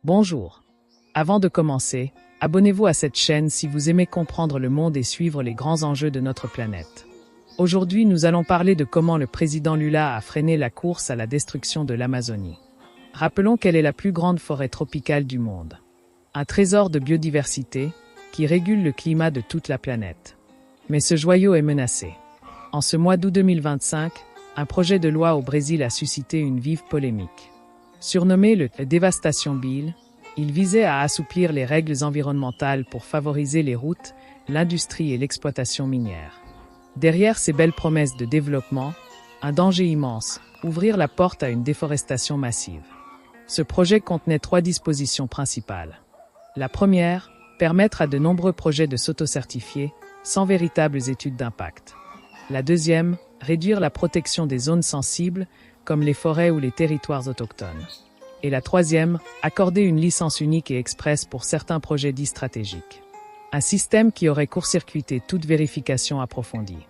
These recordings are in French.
Bonjour. Avant de commencer, abonnez-vous à cette chaîne si vous aimez comprendre le monde et suivre les grands enjeux de notre planète. Aujourd'hui, nous allons parler de comment le président Lula a freiné la course à la destruction de l'Amazonie. Rappelons qu'elle est la plus grande forêt tropicale du monde. Un trésor de biodiversité qui régule le climat de toute la planète. Mais ce joyau est menacé. En ce mois d'août 2025, un projet de loi au Brésil a suscité une vive polémique. Surnommé le Devastation Bill, il visait à assouplir les règles environnementales pour favoriser les routes, l'industrie et l'exploitation minière. Derrière ces belles promesses de développement, un danger immense, ouvrir la porte à une déforestation massive. Ce projet contenait 3 dispositions principales. La première, permettre à de nombreux projets de s'autocertifier, sans véritables études d'impact. La deuxième, réduire la protection des zones sensibles, comme les forêts ou les territoires autochtones. Et la troisième, accorder une licence unique et express pour certains projets dits stratégiques. Un système qui aurait court-circuité toute vérification approfondie.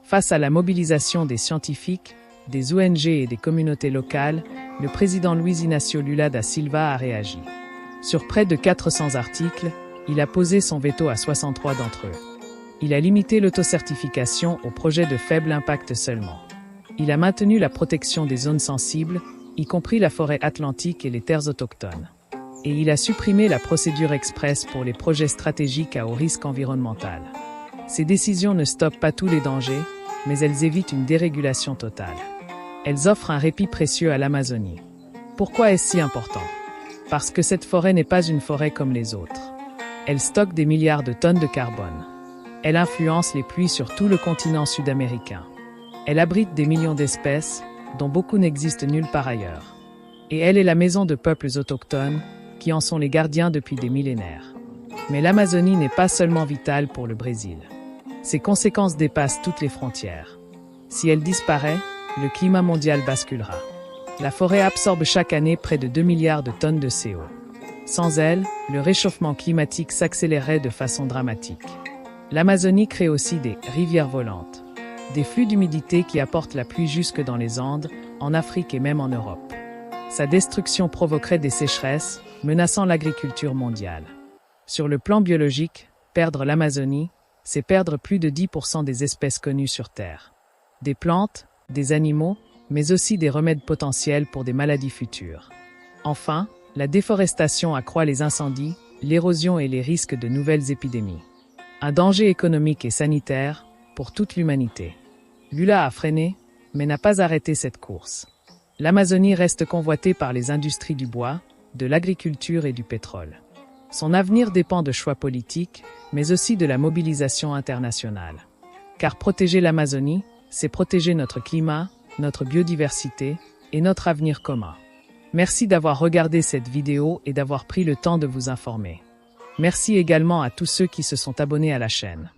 Face à la mobilisation des scientifiques, des ONG et des communautés locales, le président Luiz Inácio Lula da Silva a réagi. Sur près de 400 articles, il a posé son veto à 63 d'entre eux. Il a limité l'autocertification aux projets de faible impact seulement. Il a maintenu la protection des zones sensibles, y compris la forêt atlantique et les terres autochtones. Et il a supprimé la procédure express pour les projets stratégiques à haut risque environnemental. Ces décisions ne stoppent pas tous les dangers, mais elles évitent une dérégulation totale. Elles offrent un répit précieux à l'Amazonie. Pourquoi est-ce si important? Parce que cette forêt n'est pas une forêt comme les autres. Elle stocke des milliards de tonnes de carbone. Elle influence les pluies sur tout le continent sud-américain. Elle abrite des millions d'espèces, dont beaucoup n'existent nulle part ailleurs. Et elle est la maison de peuples autochtones, qui en sont les gardiens depuis des millénaires. Mais l'Amazonie n'est pas seulement vitale pour le Brésil. Ses conséquences dépassent toutes les frontières. Si elle disparaît, le climat mondial basculera. La forêt absorbe chaque année près de 2 milliards de tonnes de CO. Sans elle, le réchauffement climatique s'accélérerait de façon dramatique. L'Amazonie crée aussi des rivières volantes. Des flux d'humidité qui apportent la pluie jusque dans les Andes, en Afrique et même en Europe. Sa destruction provoquerait des sécheresses, menaçant l'agriculture mondiale. Sur le plan biologique, perdre l'Amazonie, c'est perdre plus de 10% des espèces connues sur Terre. Des plantes, des animaux, mais aussi des remèdes potentiels pour des maladies futures. Enfin, la déforestation accroît les incendies, l'érosion et les risques de nouvelles épidémies. Un danger économique et sanitaire pour toute l'humanité. Lula a freiné, mais n'a pas arrêté cette course. L'Amazonie reste convoitée par les industries du bois, de l'agriculture et du pétrole. Son avenir dépend de choix politiques, mais aussi de la mobilisation internationale. Car protéger l'Amazonie, c'est protéger notre climat, notre biodiversité et notre avenir commun. Merci d'avoir regardé cette vidéo et d'avoir pris le temps de vous informer. Merci également à tous ceux qui se sont abonnés à la chaîne.